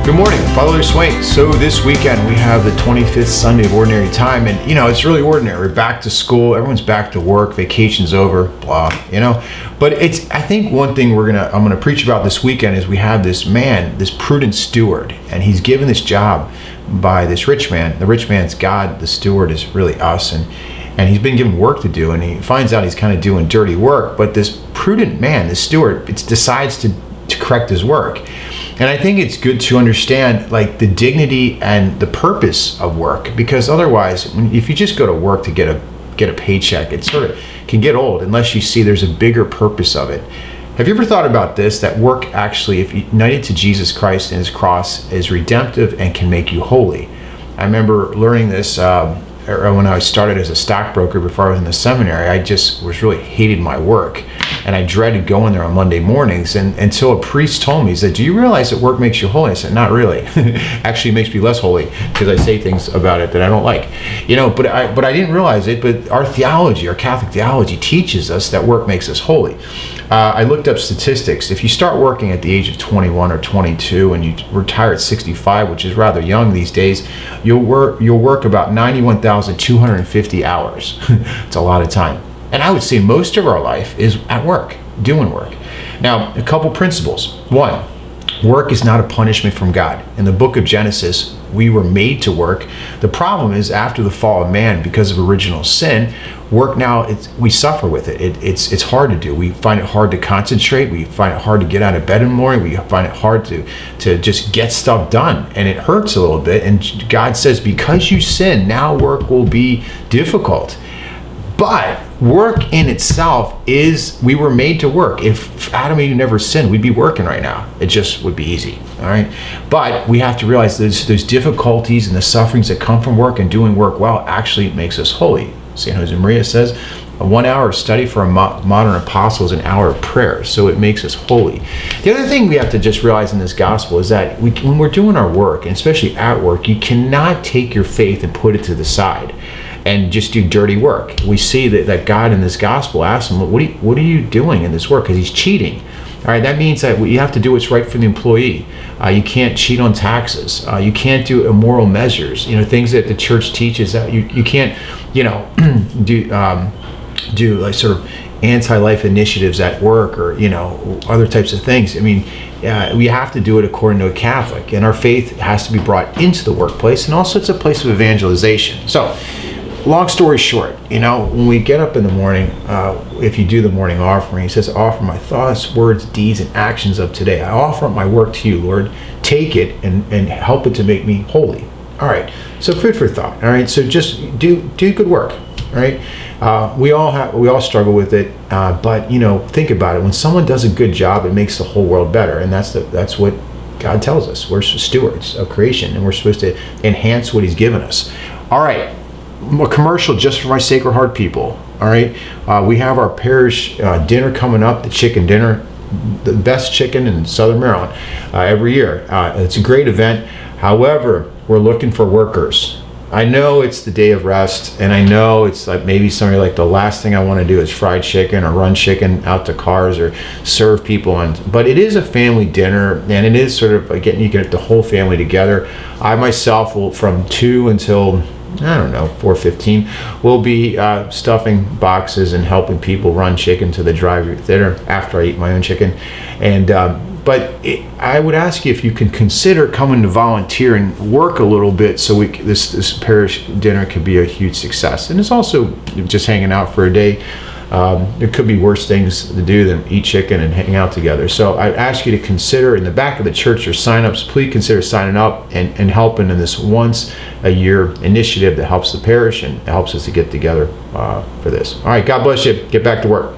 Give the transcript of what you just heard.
Good morning, Father Swink. So this weekend we have the 25th Sunday of Ordinary Time, and it's really ordinary. We're back to school, everyone's back to work, vacation's over, blah, But I think one thing I'm gonna preach about this weekend is we have this man, this prudent steward, and he's given this job by this rich man. The rich man's God, the steward is really us, and he's been given work to do, and he finds out he's kind of doing dirty work. But this prudent man, the steward, decides to correct his work. And I think it's good to understand the dignity and the purpose of work, because otherwise, if you just go to work to get a paycheck, it sort of can get old unless you see there's a bigger purpose of it. Have you ever thought about this, that work actually, if united to Jesus Christ and his cross, is redemptive and can make you holy? I remember learning this when I started as a stockbroker before I was in the seminary. I just really hated my work, and I dreaded going there on Monday mornings, and until a priest told me, he said, "Do you realize that work makes you holy?" I said, "Not really." Actually, it makes me less holy because I say things about it that I don't like, but I didn't realize it. But our theology, our Catholic theology, teaches us that work makes us holy. I looked up statistics. If you start working at the age of 21 or 22 and you retire at 65, which is rather young these days, you'll work about 91,250 hours. It's a lot of time. And I would say most of our life is at work, doing work. Now, a couple principles. One, work is not a punishment from God. In the book of Genesis, we were made to work. The problem is, after the fall of man, because of original sin, work now, we suffer with it. It's hard to do. We find it hard to concentrate. We find it hard to get out of bed in the morning. We find it hard to just get stuff done. And it hurts a little bit. And God says, because you sin, now work will be difficult. But work in itself we were made to work. If Adam and Eve never sinned, we'd be working right now. It just would be easy, all right? But we have to realize those difficulties and the sufferings that come from work, and doing work well actually makes us holy. St. Josemaria says, a 1 hour of study for a modern apostle is an hour of prayer, so it makes us holy. The other thing we have to just realize in this gospel is that when we're doing our work, and especially at work, you cannot take your faith and put it to the side and just do dirty work. We see that God in this gospel asks him, what are you doing in this work? Because he's cheating. All right, that means that you have to do what's right for the employee. You can't cheat on taxes. You can't do immoral measures. Things that the church teaches that you can't, do like sort of anti-life initiatives at work, or other types of things. I mean, we have to do it according to a Catholic, and our faith has to be brought into the workplace, and also it's a place of evangelization. So, long story short, when we get up in the morning, if you do the morning offering, he says, "Offer my thoughts, words, deeds, and actions of today. I offer up my work to you, Lord. Take it and help it to make me holy." All right, so food for thought. All right, so just do good work. All right, we all struggle with it, but think about it. When someone does a good job, it makes the whole world better, and that's what God tells us. We're stewards of creation, and we're supposed to enhance what he's given us. All right. A commercial just for my Sacred Heart people. All right, we have our parish dinner coming up, the chicken dinner, the best chicken in Southern Maryland every year. It's a great event. However, we're looking for workers. I know it's the day of rest, and I know it's like maybe somebody like the last thing I want to do is fried chicken or run chicken out to cars or serve people. But it is a family dinner, and it is sort of getting you get the whole family together. I myself will, from 2 until 4:15, we'll be stuffing boxes and helping people run chicken to the drive-thru dinner after I eat my own chicken. And I would ask you if you can consider coming to volunteer and work a little bit, so this parish dinner could be a huge success. And it's also just hanging out for a day. There could be worse things to do than eat chicken and hang out together. So I ask you to consider, in the back of the church, your sign-ups. Please consider signing up and helping in this once-a-year initiative that helps the parish and helps us to get together for this. All right, God bless you. Get back to work.